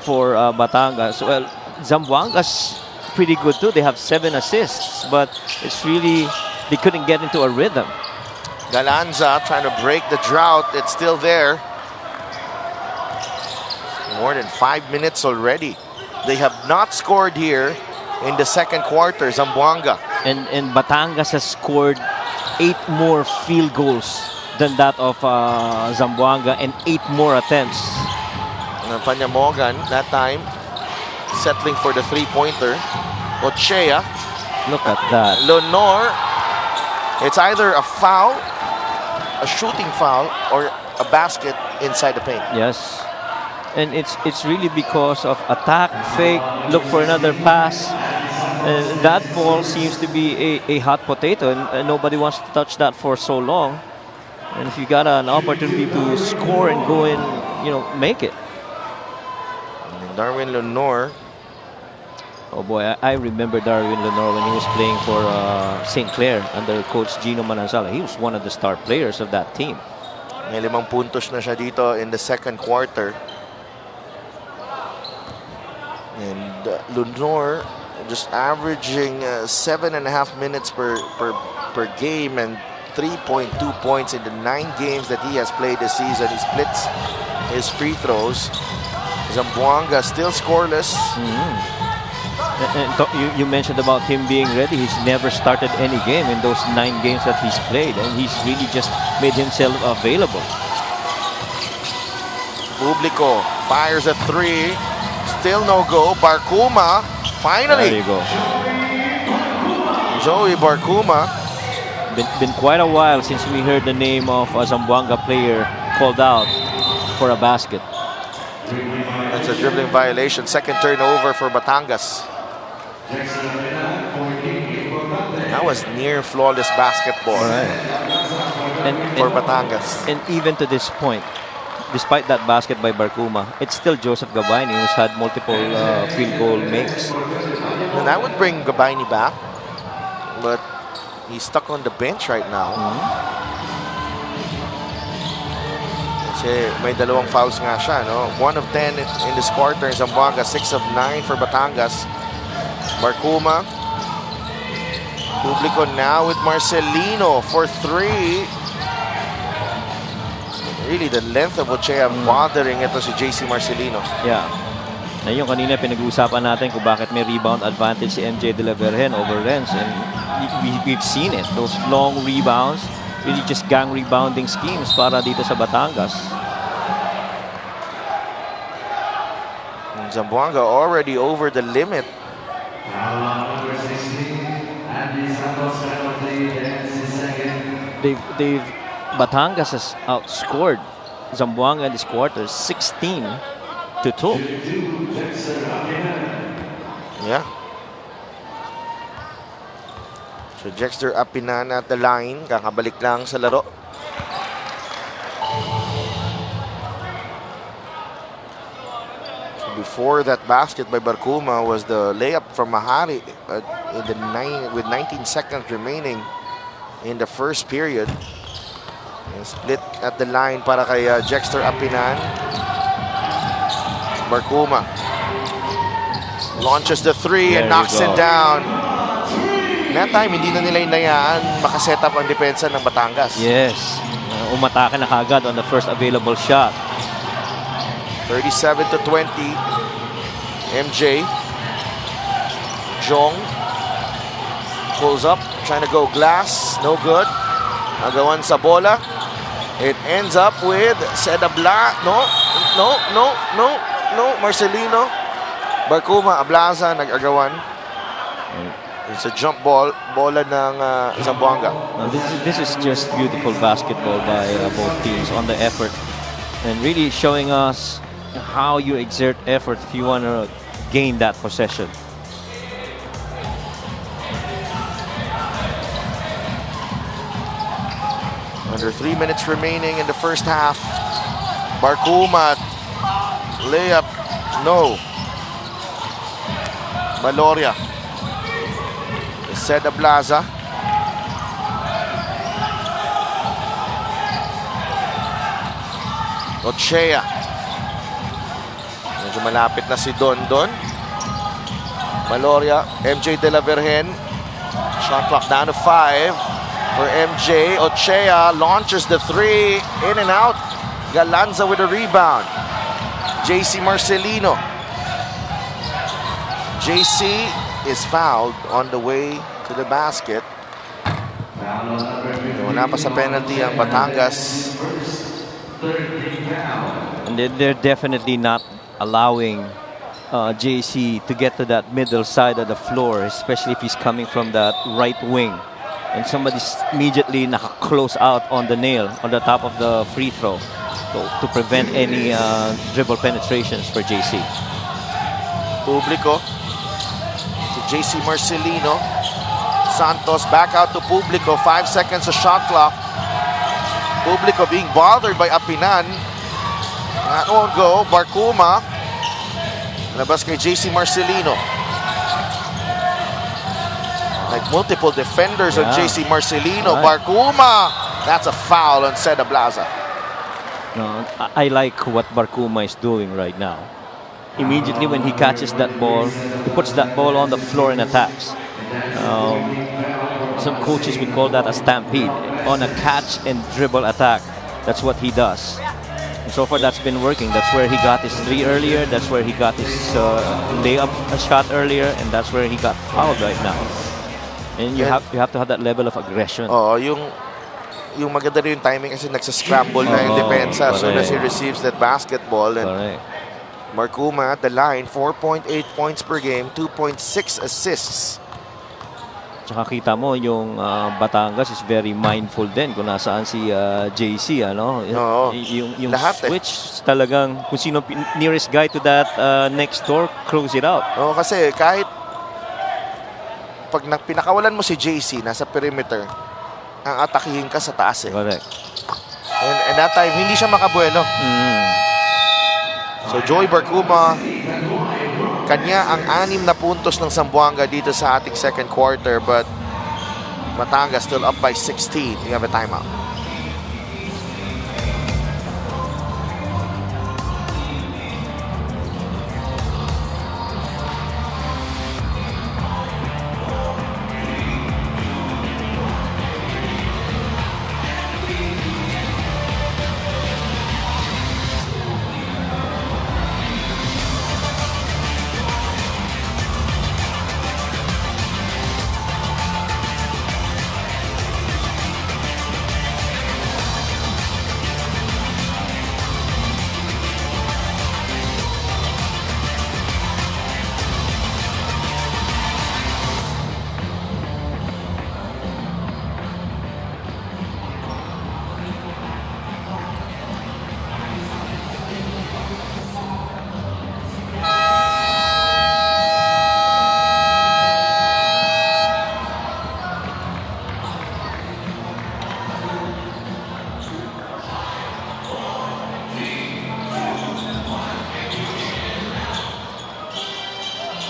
for Batangas. Well, Zamboanga's pretty good too. They have 7 assists, but it's really, they couldn't get into a rhythm.
Galanza trying to break the drought. It's still there. More than 5 minutes already. They have not scored here in the second quarter, Zamboanga.
And Batangas has scored 8 more field goals than that of Zamboanga, and 8 more attempts.
Panyamogan, that time, settling for the three-pointer. Ochea.
Look at that.
Lenore. It's either a foul, a shooting foul, or a basket inside the paint.
Yes. And it's really because of attack, fake, look for another pass. That ball seems to be a hot potato, and nobody wants to touch that for so long. And if you got an opportunity to score and go in, make it.
And Darwin Lenore.
Oh boy, I remember Darwin Lenore when he was playing for St. Clair under Coach Gino Manansala. He was one of the star players of that team.
May 5 puntos na siya dito in the second quarter. And Lenore just averaging 7.5 minutes per game and 3.2 points in the 9 games that he has played this season. He splits his free throws. Zamboanga still scoreless.
You mentioned about him being ready. He's never started any game in those 9 games that he's played, and he's really just made himself available.
Publico fires a 3. Still no go. Barkuma, finally.
There you go.
Joey Barkuma.
Been quite a while since we heard the name of a Zamboanga player called out for a basket.
That's a dribbling violation. Second turnover for Batangas. That was near flawless basketball for Batangas.
And even to this point, despite that basket by Barkuma, it's still Joseph Gabaini who's had multiple field goal makes.
And I would bring Gabaini back, but he's stuck on the bench right now. Kasi may 2 fouls nga siya, no? 1 of 10 in this quarter in Zamboanga, 6 of 9 for Batangas. Barkuma. Publico now with Marcelino for 3. Really, the length of Ochea bothering ito si JC Marcelino.
Yeah. Na yung kanina pinag-uusapan natin kung bakit may rebound advantage si MJ De La Vergen over Renz. And we've seen it. Those long rebounds, really just gang rebounding schemes para dito sa Batangas.
And Zamboanga already over the limit.
Batangas has outscored Zamboanga in this quarter 16-2.
Yeah. So Jexter Apinan at the line. Kakabalik lang sa laro. So before that basket by Barkuma was the layup from Mahari with 19 seconds remaining in the first period. And split at the line para kay Jexter Apinan. Barkuma launches the 3 and knocks it down. That time, hindi na nila inayaan makaset up ang depensa ng Batangas.
Yes. Umatake na kagad on the first available shot.
37-20. MJ. Jong pulls up, trying to go glass. No good. Agawan sa bola. It ends up with Sedabla. No. Marcelino. Barcuma, Ablaza, nag-agawan. It's a jump ball. Bola ng Zamboanga.
This is just beautiful basketball by both teams on the effort. And really showing us how you exert effort if you want to gain that possession.
Under 3 minutes remaining in the first half. Barcuma, layup, no. Valoria. Seda Blaza. Ochea. Medyo malapit na si Don. Valoria, MJ de la Virgen. Shot clock down to 5 for MJ. Ochea launches the 3, in and out. Galanza with a rebound. JC Marcelino. JC is fouled on the way to the basket. Wala pa sa penalty ang Batangas.
And they're definitely not allowing JC to get to that middle side of the floor, especially if he's coming from that right wing. And somebody's immediately naka-close out on the nail, on the top of the free throw to prevent any dribble penetrations for JC.
Publico. To JC Marcelino. Santos back out to Publico. 5 seconds of shot clock. Publico being bothered by Apinan. That won't go. Barcuma. Labas kay JC Marcelino. Like multiple defenders on JC Marcelino. Right. Barcuma. That's a foul on Seda Blaza.
No, I like what Barcuma is doing right now. Immediately when he catches that ball, he puts that ball on the floor and attacks. Some coaches would call that a stampede. On a catch and dribble attack, that's what he does. And so far that's been working. That's where he got his 3 earlier. That's where he got his layup shot earlier. And that's where he got fouled right now. And you have to have that level of aggression.
Oh, yung maganda rin yung timing kasi nagsascramble na yung depensa as soon as he receives that basketball. And Barcuma at the line, 4.8 points per game, 2.6 assists.
Tsaka kita mo yung Batangas is very mindful din kung nasaan si JC, ano? Yung
lahat
switch talagang kung sino nearest guy to that next door, close it out.
Oo, kasi kahit pag pinakawalan mo si JC nasa perimeter, ang atakihin ka sa taas eh.
Correct.
And that time, hindi siya makabuelo. So Joey Barcuma, kanya ang 6 na puntos ng Zamboanga dito sa ating second quarter, but Batangas still up by 16. We have a timeout.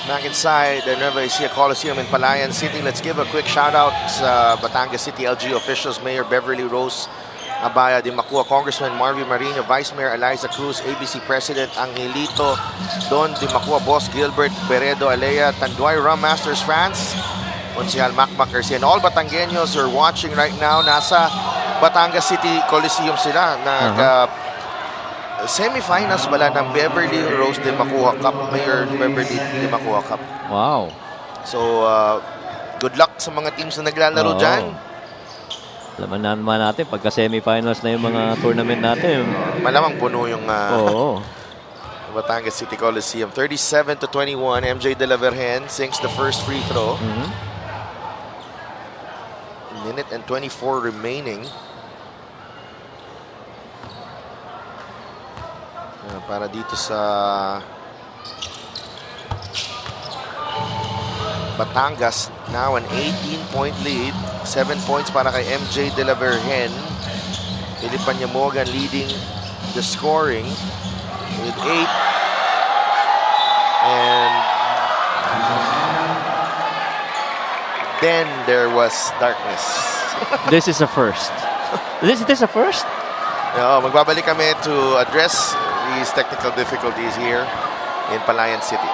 Back inside the Nueva Ecija Coliseum in Palayan City. Let's give a quick shout out sa Batangas City LG officials, Mayor Beverly Rose Abaya de Macua, Congressman Marvin Marino, Vice Mayor Eliza Cruz, ABC President Angelito Don de Macua, Boss Gilbert Beredo Alea, Tanduay Rum Masters fans, Konsehal Macmac Garcia, and all Batangueños are watching right now. Nasa Batangas City Coliseum sila. Semifinals bala ng Beverly Rose de Macua Cup, Mayor Beverly de Macua Cup.
Wow.
So, good luck sa mga teams na naglalaro dyan.
Alam naman natin, pagka semifinals na yung mga tournament natin.
Malamang puno yung
Oo.
Batangas City Coliseum. 37-21. MJ De La Vergen sinks the first free throw. Minute and 24 remaining. Para dito sa Batangas, now an 18-point lead. 7 points para kay MJ De La Vergen. Pilipanya Morgan leading the scoring with 8. And then there was darkness.
This is a first. This a first?
Magbabalik kami to address these technical difficulties here in Palayan City.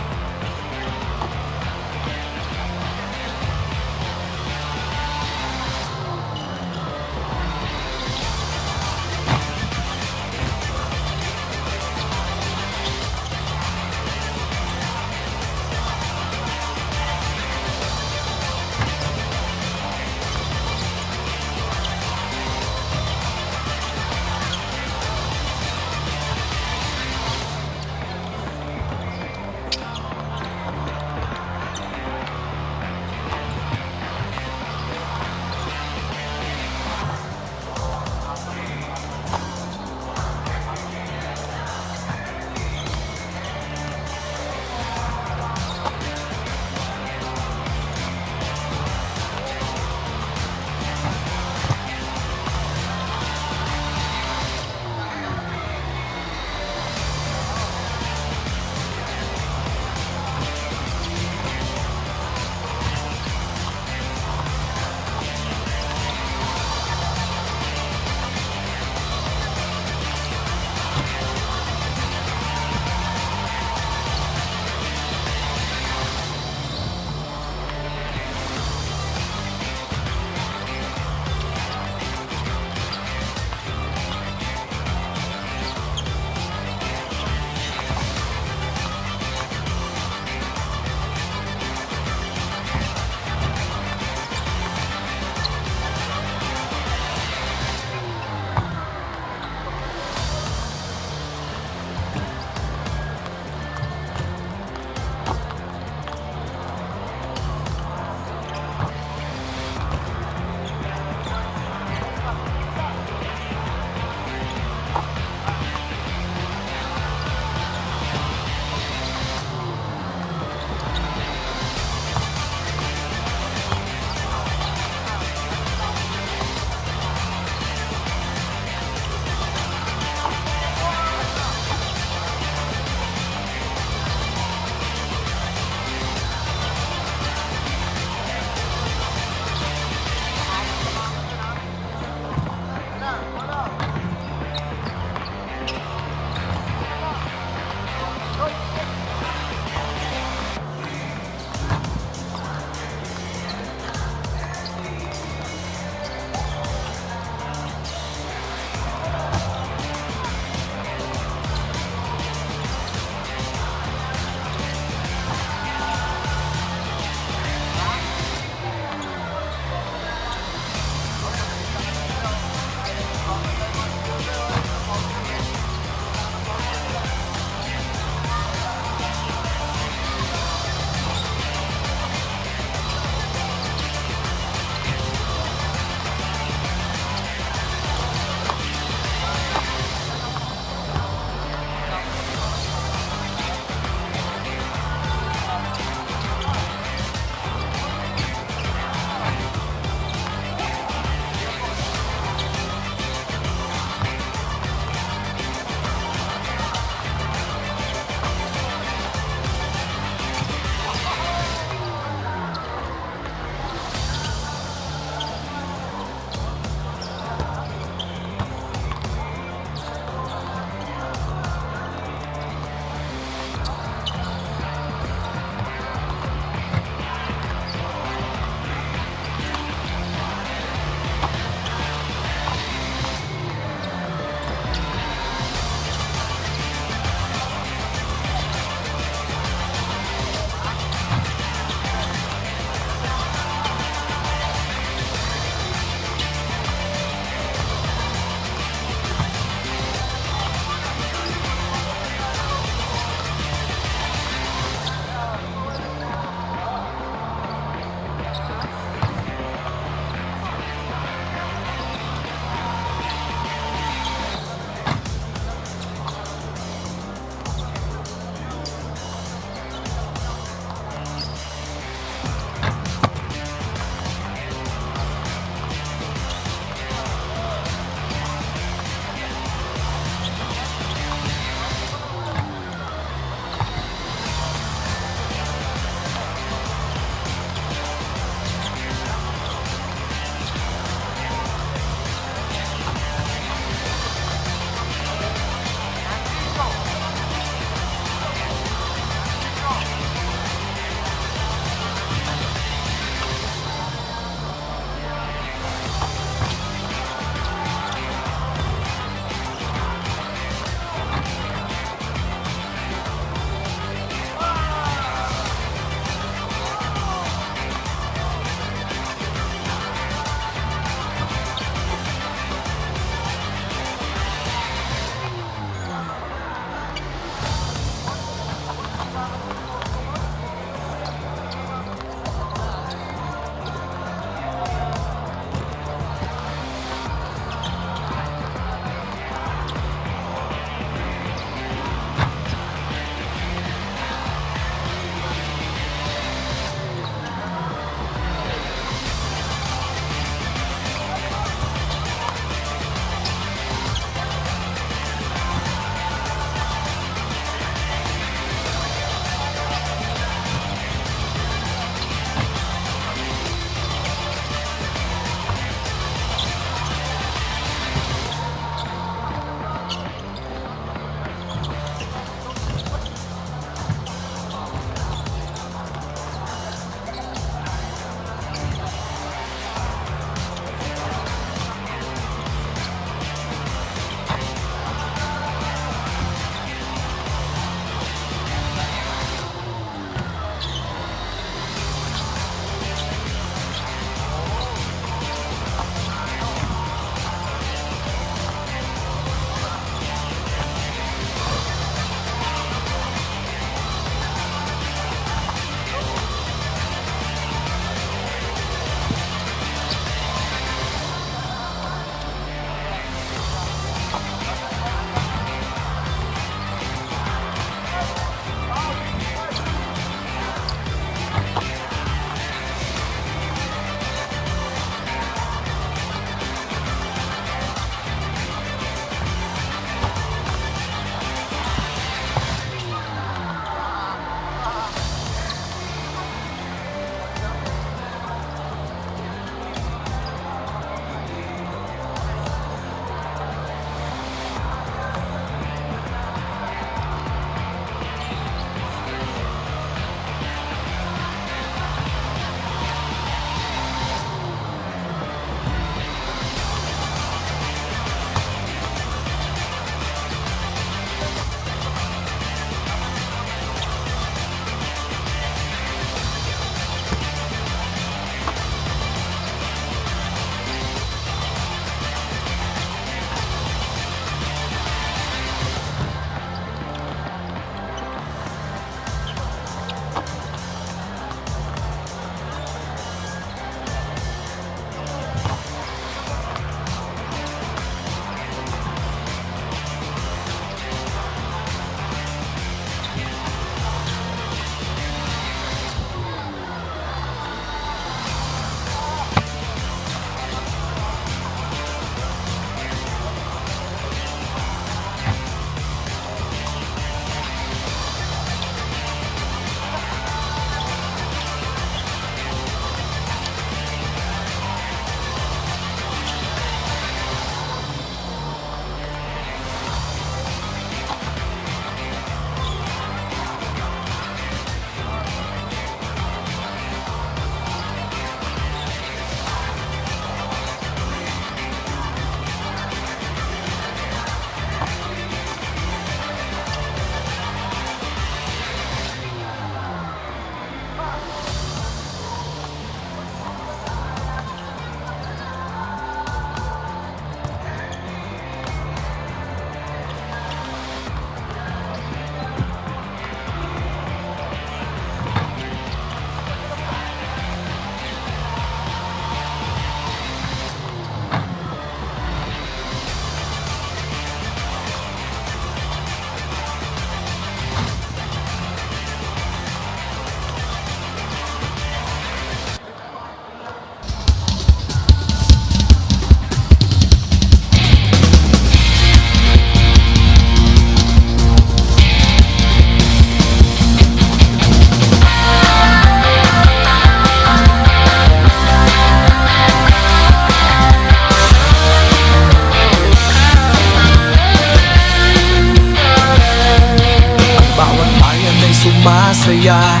masaya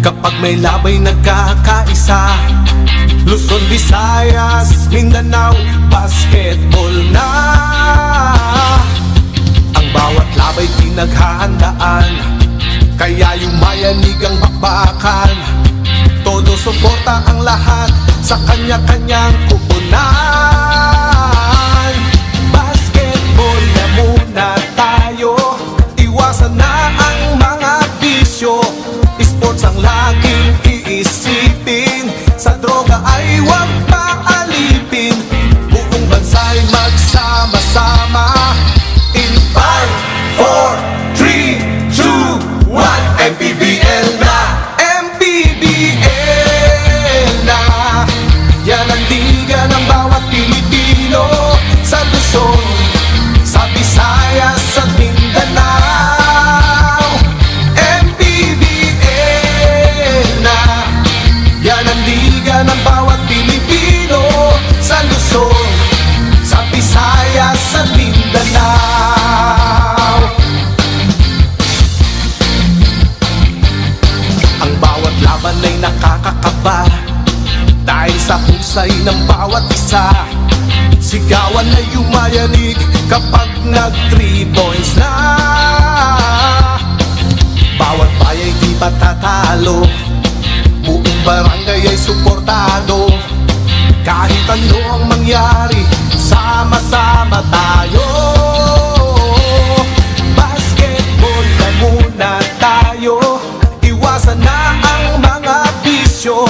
kapag may labay nagkakaisa. Luzon, Visayas, Mindanao, basketball na. Ang bawat labay pinaghahandaan, kaya yung mayanig ang bakbakan. Todo suporta ang lahat sa kanya-kanyang kupunan. Basketball na muna tayo, iwasan na ang mga bisyo. ba? Dahil sa husay ng bawat isa, sigawan ay umayanig kapag nag 3 points na. Bawat bayay di patatalo, buong barangay ay suportado. Kahit ano ang mangyari, sama-sama tayo. Basketball na muna tayo, iwasan na ang mga bisyo.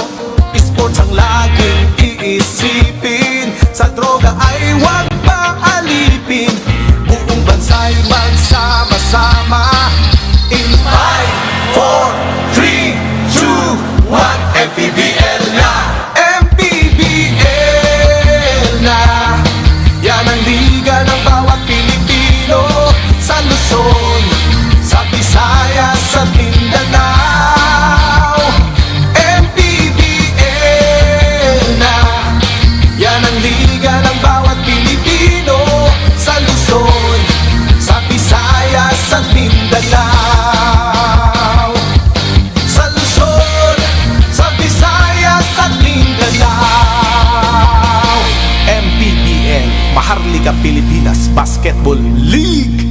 Sports ang laging iisipin, sa droga ay huwag paalipin. Buong bansa'y magsama-sama in 5, 4, 3, 2, 1. MPBL na, MPBL na. Yan ang liga ng bawat Pilipino, sa Luzon, sa Visayas, sa Mindanao. MPBL na, yan ang liga ng bawat Pilipino, sa Luzon, sa Visayas, sa Mindanao. Sa Luzon, sa Visayas, at Mindanao. MPBL, Maharlika Pilipinas Basketball League.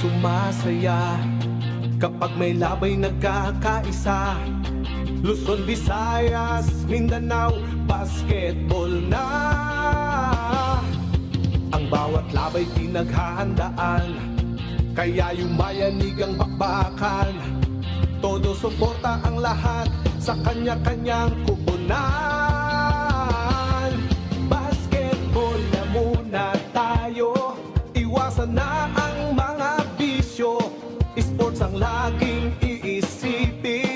sumasaya kapag may labay nagkakaisa. Luzon, Visayas, Mindanao, basketball na. Ang bawat labay pinaghahandaan, kaya yumayanig ang bakbakan. Todo suporta ang lahat sa kanya-kanyang kupunan. Basketball na muna tayo, iwasan na ang mga bisyo. Sports ang laging iisipin,